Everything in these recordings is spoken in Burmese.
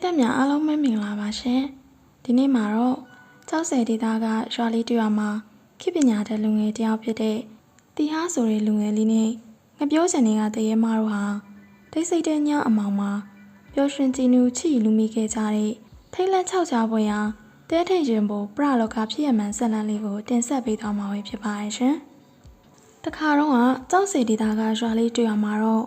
သက်များအားလုံးပဲမင်္ဂလာပါရှင်ဒီနေ့မှာတော့ကျောက်ဆယ်ဒေသကရွာလေးတစ်ရွာမှာခေတ်ပညာတဲ့လူငယ်တယောက်ဖြစ်တဲ့တီဟာဆိုတဲ့လူငယ်လေးနဲ့ငပြောချင်တွေကတရေမတို့ဟာတိတ်ဆိတ်တဲ့ညအမောင်မှာပျော်ရွှင်ကြည်နူးချီလူမိခဲ့ကြတဲ့ထိတ်လန့်ခြောက်ခြားပွဲရာတဲထိတ်ရင်ပေါ်ပရလောကဖြစ်ရမှန်ဆက်လန်းလေးကိုတင်ဆက်ပေးသွားမှာဖြစ်ပါရဲ့ရှင်တခါတော့ကကျောက်ဆယ်ဒေသကရွာလေးတစ်ရွာမှာတော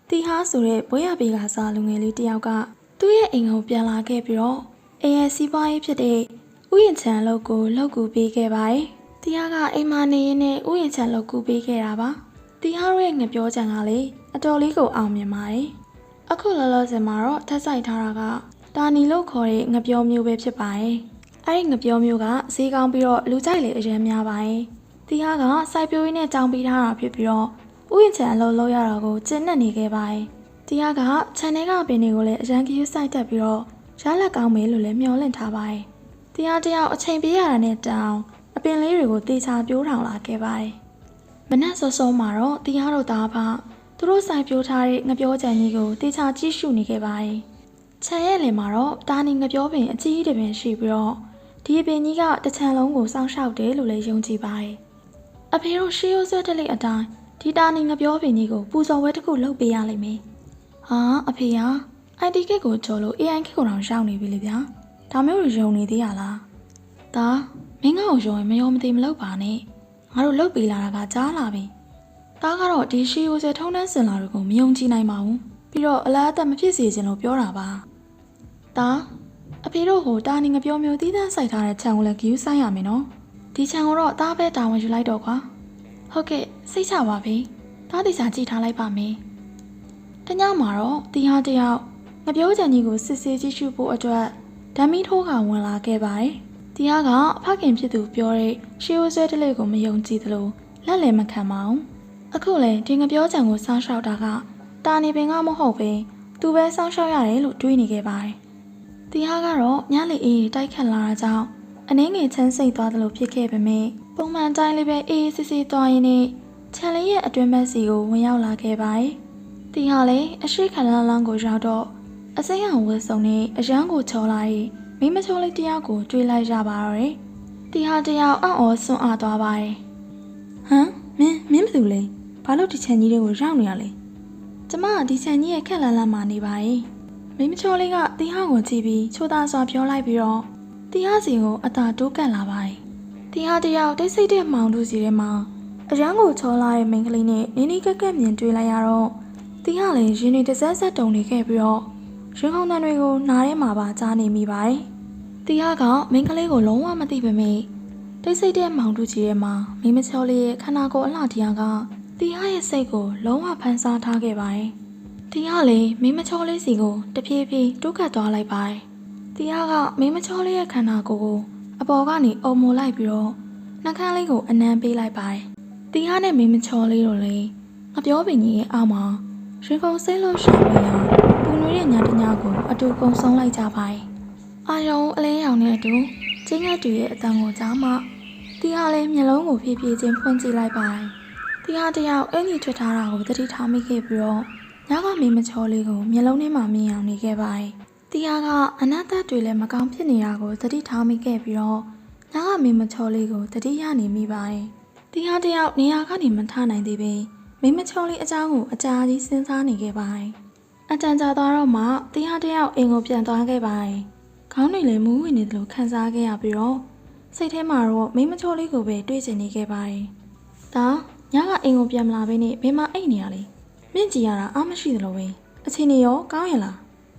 ့တီဟာဆိုတဲ့ဘွဲရပေကစားလူငယ်လေးတယောက်ကသူ့ရဲ့အိမ်ကိုပြန်လာခဲ့ပြီးတော့အေးရဲ့စီးပွားရေးဖြစ်တဲ့ဥယျာဉ်ခြံလုပ်ကိုလောက်ကူပေးခဲ့ပါတယ်။တီဟာကအိမ်မနေရင်းနဲ့ဥယျာဉ်ခြံလုပ်ကူပေးခဲ့တာပါ။တီဟာရဲ့ငပြောချံကလေအတော်လေးကိုအောင်မြင်ပါတယ်။အခုလောလောဆယ်မှာတော့ထပ်ဆိုင်ထားတာကတာနီလို့ခေါ်တဲ့ငပြောမျိုးပဲဖြစ်ပါတယ်။အဲဒီငပြောမျိုးကဈေးကောင်းပြီးတော့လူကြိုက်လေအရင်များပါတယ်။တီဟာကစိုက်ပျိုးရေးနဲ့ကြောင်ပေးထားတာဖြစ်ပြီးတော့ဥယျာဉ်ခြံအလုပ်လုပ်ရတာကိုကျင့်နှံ့နေခဲ့ပါတယ်။တီဟာကခြံထဲကပင်တွေကိုလည်းအရန်ကြီးစိုက်တက်ပြီးတော့ရလက်ကောင်းမယ်လို့လည်းမျှော်လင့်ထားပါတယ်။တရားတယောက်အချိန်ပေးရတာနဲ့တောင်အပင်လေးတွေကိုတေချာပြိုးထောင်လာခဲ့ပါတယ်။မနက်စောစောမှာတော့တရားတို့သားဖသူတို့စိုက်ပြိုးထားတဲ့ငပြောချံကြီးကိုတေချာကြည့်ရှုနေခဲ့ပါတယ်။ခြံရဲ့လယ်မှာတော့တာနီငပြောပင်အကြီးတစ်ပင်ရှိပြီးတော့ဒီပင်ကြီးကတစ်ချံလုံးကိုစောင့်ရှောက်တယ်လို့လည်းယုံကြည်ပါတယ်။အဖေတို့ရှေးရိုးဆွဲတဲ့လေးအတိုင်းဒီတာနီငပြောပင်ကြီးကိုပူဇော်ဝဲတစ်ခုလုပ်ပေးရလိမ့်မယ်။ဟာအဖေဟာIT ကိတ်ကိုကြော်လို့ AI ကိတ်ကိုတော့ရောက်နေပြီလေဗျာဒါမျိုးတွေယုံနေသေးရလားဒါမင်းငါ့ကိုယုံရင်မယုံမသိမလုပ်ပါနဲ့ငါတို့လုပ်ပေးလာတာကကြားလာပြီဒါကတော့ဒီရှီယိုဆယ်ထုံးတန်းစင်လာတွေကိုမယုံကြည်နိုင်ပါဘူးပြီးတော့အလားအသက်မဖြစ်စေချင်လို့ပြောတာပါဒါအဖေတို့ဟိုတာနေငပြောမျိုးသီးသန့်စိုက်ထားတဲ့ခြံကိုလည်းဂယူးဆိုင်ရမယ်နော်ဒီခြံကိုတော့တားပဲတာဝန်ယူလိုက်တော့ကွာဟုတ်ကဲ့စိတ်ချပါပြီဒါတိကျကြည့်ထားလိုက်ပါမယ်တညမှာတော့တီဟာတယောက်ငပြောချံကြီးကိုစစ်ဆေးကြည့်ရှုဖို့အတွက်ဓမီထိုးကဝင်လာခဲ့ပါတယ်။တီဟာကအဖခင်ဖြစ်သူပြောတဲ့ရှေးရိုးဆွဲတလေးကိုမယုံကြည်သလိုလက်လည်းမခံပါဘူး။အခုလေဒီငပြောချံကိုစောင်းရှောက်တာကတာနေပင်ကမဟုတ်ပဲသူပဲစောင်းရှောက်ရတယ်လို့တွေးနေခဲ့ပါတယ်။တီဟာကတော့ညလေအေးတိုက်ခတ်လာတာကြောင့်အနှင်းငယ်ချမ်းစိတ်သွားသလိုဖြစ်ခဲ့ပေမဲ့ပုံမှန်တိုင်းလေးပဲအေးစစ်စစ်သွားရင်းနဲ့ခြံလေးရဲ့အတွင်းဘက်စီကိုဝင်ရောက်လာခဲ့ပါတယ်။တီဟာလည်းအရှိခလန်းလန်းကိုရောက်တော့အစိမ်းအောင်ဝတ်စုံနဲ့အရန်ကိုချော်လာပြီးမိမချောလေးတယောက်ကိုတွေ့လိုက်ရပါတော့တယ်။တီဟာတယောက်အော်ဆွန့်အားသွားပါတယ်။ဟမ်မင်းဘယ်သူလဲ။ဘာလို့ဒီခြံကြီးတွေကိုရောက်နေရလဲ။ကျမကဒီခြံကြီးရဲ့ခက်လန်းလန်းမှာနေပါရဲ့။မိမချောလေးကတီဟာကိုကြည့်ပြီးချိုးသားစွာပြောလိုက်ပြီးတော့တီဟာစီကိုအသာတိုးကပ်လာပါတယ်။တီဟာတယောက်တိတ်ဆိတ်တဲ့မောင်တို့စီထဲမှာအရန်ကိုချောလာတဲ့မိန်းကလေးနဲ့နင်းနီးကက်ကက်မြင်တွေ့လိုက်ရတော့တီဟာလည်းရင်းနေတစ်စက်စက်တုံနေခဲ့ပြီးတော့ရင်ခုန်တန်တွေကိုနားထဲမှာပါကြားနေမိပါတယ်။တီဟာကမိန်းကလေးကိုလုံးဝမသိပေမဲ့တိတ်ဆိတ်တဲ့မောင်တူကြီးရဲ့မှာမိမချောလေးရဲ့ခန္ဓာကိုယ်အလှတရားကတီဟာရဲ့စိတ်ကိုလုံးဝဖန်ဆားထားခဲ့ပါတယ်။တီဟာလည်းမိမချောလေးစီကိုတဖြည်းဖြည်းတိုးကပ်သွားလိုက်ပါတယ်။တီဟာကမိမချောလေးရဲ့ခန္ဓာကိုယ်ကိုအပေါ်ကနေအုံမိုလိုက်ပြီးတော့နှာခမ်းလေးကိုအနံပေးလိုက်ပါတယ်။တီဟာနဲ့မိမချောလေးတို့လည်းငပြောပင်ကြီးရဲ့အောက်မှာရင်ခုန်စိတ်လို့ရှာလို့ရပူနွေးတဲ့ညတညကိုအတူကုံဆုံးလိုက်ကြပါတယ်။အာယုံအလင်းရောင်နဲ့အတူကျင်းငတ်တူရဲ့အတန်ကိုကြားမှတီဟာလည်းမျက်လုံးကိုဖြည်းဖြည်းချင်းဖွင့်ကြည့်လိုက်ပါတယ်။တီဟာတယောက်အင်ကြီးထွက်ထားတာကိုသတိထားမိခဲ့ပြီးတော့ညကမေမချောလေးကိုမျက်လုံးထဲမှာမြင်အောင်နေခဲ့ပါတယ်။တီဟာကအနာသက်တွေလည်းမကောင်းဖြစ်နေတာကိုသတိထားမိခဲ့ပြီးတော့ညကမေမချောလေးကိုသတိရနေမိပါတယ်။တီဟာတယောက်နေရာကနေမထနိုင်သေးပေမိမချောလေးအကြောင်းကိုအကြာကြီးစဉ်းစားနေခဲ့ပါတယ်။အတန်ကြာသွားတော့မှတီဟာတယောက်အိမ်ကိုပြန်သွားခဲ့ပါတယ်။ခေါင်းတွေလည်းမူးဝင်နေသလိုခံစားခဲ့ရပြီးတော့စိတ်ထဲမှာတော့မိမချောလေးကိုပဲတွေးချင်နေခဲ့ပါတယ်။ဒါညကအိမ်ကိုပြန်မလာဘဲနဲ့ဘယ်မှာအိတ်နေရလဲ။မြင့်ကြည့်ရတာအားမရှိသလိုပဲ။အချိန်ရောကောင်းရလား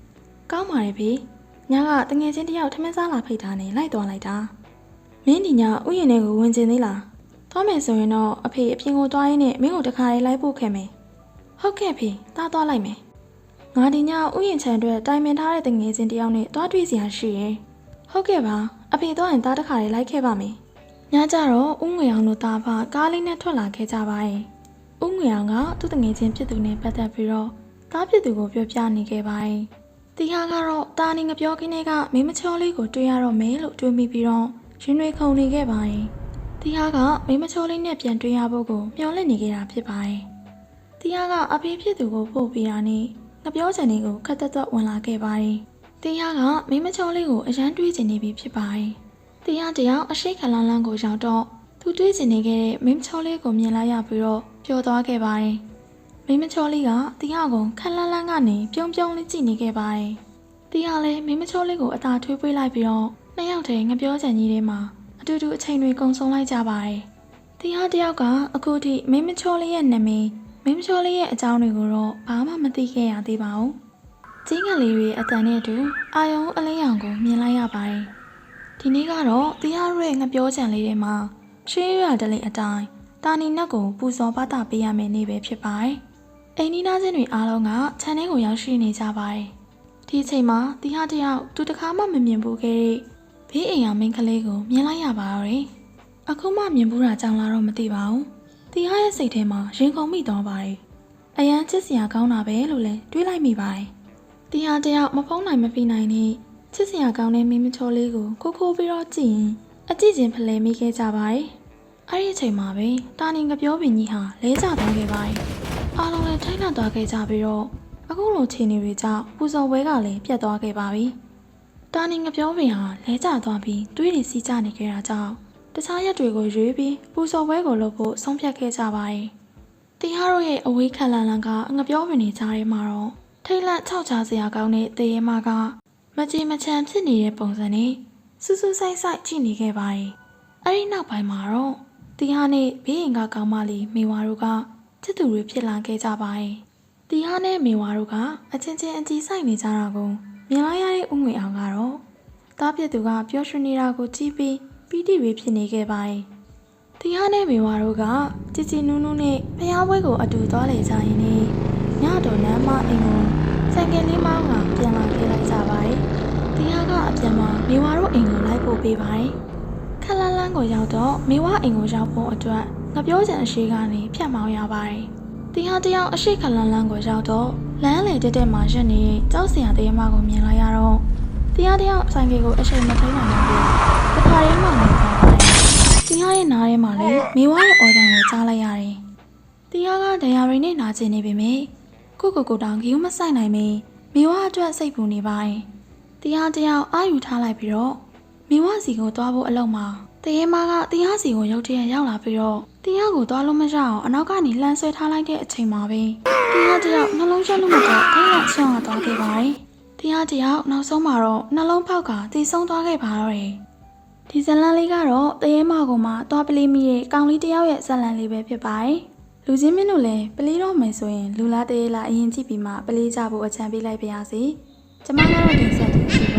။ကောင်းပါတယ်ဖေ။ညကတငယ်ချင်းတယောက်ထမင်းစားလာဖိတ်ထားနေလိုက်သွားလိုက်တာ။မင်းဒီညဥယျာဉ်ထဲကိုဝင်ကျင်သေးလား။သွားမယ်ဆိုရင်တော့အဖေအပြင်ကိုသွားရင်းနဲ့မင်းကိုတခါလေးလိုက်ပို့ခဲ့မယ်။ဟုတ်ကဲ့ဖေ။သွားလိုက်မယ်။ငါဒီညဥယျာဉ်ခြံအတွက်တိုင်ပင်ထားတဲ့တငယ်ချင်းတယောက်နဲ့သွားတွေ့စရာရှိရဲ့။ဟုတ်ကဲ့ပါ။အဖေသွားရင်သားတခါလေးလိုက်ခဲ့ပါမယ်။ညကြတော့ဦးငွေအောင်တို့သားဖကားလေးနဲ့ထွက်လာခဲ့ကြပါရဲ့။ဦးငွေအောင်ကသူ့တငယ်ချင်းဖြစ်သူနဲ့ပတ်သက်ပြီးတော့သားဖြစ်သူကိုပြောပြနေခဲ့ပါရဲ့။တီဟာကတော့တာနေငပြောခင်းတွေကမိမချောလေးကိုတွေ့ရတော့မယ်လို့တွေးမိပြီးတော့ရင်တွေခုန်နေခဲ့ပါရဲ့။တီဟာကမိမချောလေးနဲ့ပြန်တွေ့ရဖို့ကိုမျှော်လင့်နေခဲ့တာဖြစ်ပါရဲ့။တီဟာကအဖေဖြစ်သူကိုပို့ပေးတာနဲ့ငပြောချင်တွေကိုခက်သက်သက်ဝင်လာခဲ့ပါတယ်။ တရားကမိမချောလေးကိုအရန်တွေးကျင်နေပြီဖြစ်ပါတယ်။တရားတယောက်အရှိခလန်းလန်းကိုရောက်တော့သူတွေးကျင်နေခဲ့တဲ့မိမချောလေးကိုမြင်လိုက်ရပြီးတော့ပျော်သွားခဲ့ပါတယ်။မိမချောလေးကတရားကိုခလန်းလန်းကနေပြုံးပြုံးလေးကြည့်နေခဲ့ပါတယ်။တရားလည်းမိမချောလေးကိုအသာထွေးပေးလိုက်ပြီးတော့နှစ်ယောက်တည်းငပြောချင်ကြီးထဲမှာအတူတူအချိန်တွေကုန်ဆုံးလိုက်ကြပါတယ်။တရားတယောက်ကအခုထိမိမချောလေးရဲ့နာမည်မိမချောလေးရဲ့အကြောင်းတွေကိုတော့ဘာမှမသိခဲ့ရသေးပါဘူး။ကျင်းကလေးတွေအတန်နဲ့အတူအာယုံအလေးရောင်ကိုမြင်လိုက်ရပါတယ်။ဒီနေ့ကတော့တရားရဲ့ငပြောချင်လေးတွေမှာရှေးရတလေးအတိုင်းတာနီနတ်ကိုပူဇော်ပသပေးရမယ့်နေ့ပဲဖြစ်ပါတယ်။အိမ်နီးနားချင်းတွေအားလုံးကခြံထဲကိုရောက်ရှိနေကြပါတယ်။ဒီအချိန်မှာတရားတယောက်သူတခါမှမမြင်ဘူးခဲ့တဲ့ဘေးအိမ်ရမင်းကလေးကိုမြင်လိုက်ရပါတော့တယ်။အခုမှမြင်ဘူးတာကြောင့်လားတော့မသိပါဘူး။တရားရဲ့စိတ်ထဲမှာရင်ခုန်မိသွားပါတယ်။အရန်ချစ်စရာကောင်းတာပဲလို့လည်းတွေးလိုက်မိပါတယ်။တရားတယောက်မဖုံးနိုင်မဖိနိုင်နဲ့ချစ်စရာကောင်းတဲ့မိမချောလေးကိုခိုးပြီးတော့ကြည့်ရင်အကြည့်ချင်းဖလှယ်မိခဲ့ကြပါတယ်။အဲ့ဒီအချိန်မှာပဲတာနီငပြောပင်ကြီးဟာလဲကျသွားခဲ့ပါတယ်။အားလုံးလည်းထိုင်းလန့်သွားခဲ့ကြပြီးတော့အခုလိုခြေနေတွေကြောင့်ပူဇော်ပွဲကလည်းပြတ်သွားခဲ့ပါပြီ။တာနီငပြောပင်ဟာလဲကျသွားပြီးတွေးတွေစီးကျနေခဲ့တာကြောင့်တခြားရက်တွေကိုရွေးပြီးပူဇော်ပွဲကိုလုပ်ဖို့ဆုံးဖြတ်ခဲ့ကြပါတယ်။တရားတို့ရဲ့အဝေးခံလန်လန်ကငပြောပင်တွေကြားထဲမှာတော့ထိတ်လန့်ခြောက်ခြားစရာကောင်းတဲ့တရေမကမကြည်မချမ်းဖြစ်နေတဲ့ပုံစံနဲ့စူးစူးဆိုင်ဆိုင်ကြည့်နေခဲ့ပါတယ်။အဲဒီနောက်ပိုင်းမှာတော့တရားနဲ့ဘေးရင်ကကောင်းမလေးမေဝါတို့ကချစ်သူတွေဖြစ်လာခဲ့ကြပါတယ်။တရားနဲ့မေဝါတို့ကအချင်းချင်းအကြည့်ဆိုင်နေကြတာကိုမြင်လိုက်ရတဲ့ဦးငွေအောင်ကတော့တားပြစ်သူကပျော်ရွှင်နေတာကိုကြည့်ပြီးပီတိတွေဖြစ်နေခဲ့ပါတယ်။တရားနဲ့မေဝါတို့ကကြည်ကြည်နူးနူးနဲ့ဖျားပွဲကိုအတူသွားလေကြရင်နဲ့ညတော်နမ်းမအိမ်ကိုဆိုင်ကယ်လေးမောင်းကပြန်လာခဲ့လိုက်ကြပါတယ်။တရားကအပြန်မှာမေဝါတို့အိမ်ကိုလိုက်ပို့ပေးပါတယ်။ခလန်းလန်းကိုရောက်တော့မေဝါအိမ်ကိုရောက်ဖို့အတွက်ငပြောချင်အရှိကနေဖြတ်မောင်းရပါတယ်။တရားတယောက်အရှိခလန်းလန်းကိုရောက်တော့လမ်းလေတက်တက်မှာရက်နေတဲ့ကြောက်စရာတရားမကိုမြင်လိုက်ရတော့တရားတယောက်ဆိုင်ကယ်ကိုအရှိန်မထိန်နိုင်တော့ဘူး။တခါတည်းမှနေသွားပါတယ်။တရားရဲ့နားထဲမှာလည်းမေဝါရဲ့အော်တန်ကိုကြားလိုက်ရတယ်။တရားကတရားရင်းနဲ့နာကျင်နေပေမဲ့ကိုတောင်ဂီယူမဆိုင်နိုင်မီမေဝါအတွက်စိတ်ပူနေပါတယ်။တရားတယောက်အာယူထားလိုက်ပြီးတော့မေဝါစီကိုသွားဖို့အလုံးမှာတရေမကတရားစီကိုရုတ်တရက်ရောက်လာပြီးတော့တရားကိုသွားလို့မရအောင်အနောက်ကနေလှမ်းဆွဲထားလိုက်တဲ့အချိန်မှာပဲတရားတယောက်နှလုံးရှက်လို့မတော့ထိတ်လန့်ဆွမ်းသွားခဲ့ပါတယ်။တရားတယောက်နောက်ဆုံးမှာတော့နှလုံးဖောက်ကတည်ဆုံးသွားခဲ့ပါတော့တယ်။ဒီဇလန်လေးကတော့တရေမကိုမှသွားပလေးမိတဲ့ကောင်လေးတယောက်ရဲ့ဇလန်လေးပဲဖြစ်ပါတယ်။လူချင်းမင်းတို့လည်းပလေးတော့မယ်ဆိုရင်လူလားတရေလားအရင်ကြည့်ပြီးမှပလေးကြဖို့အကြံပေးလိုက်ပါရစေ။ကျမကတော့တင်ဆက်သူရှိပါ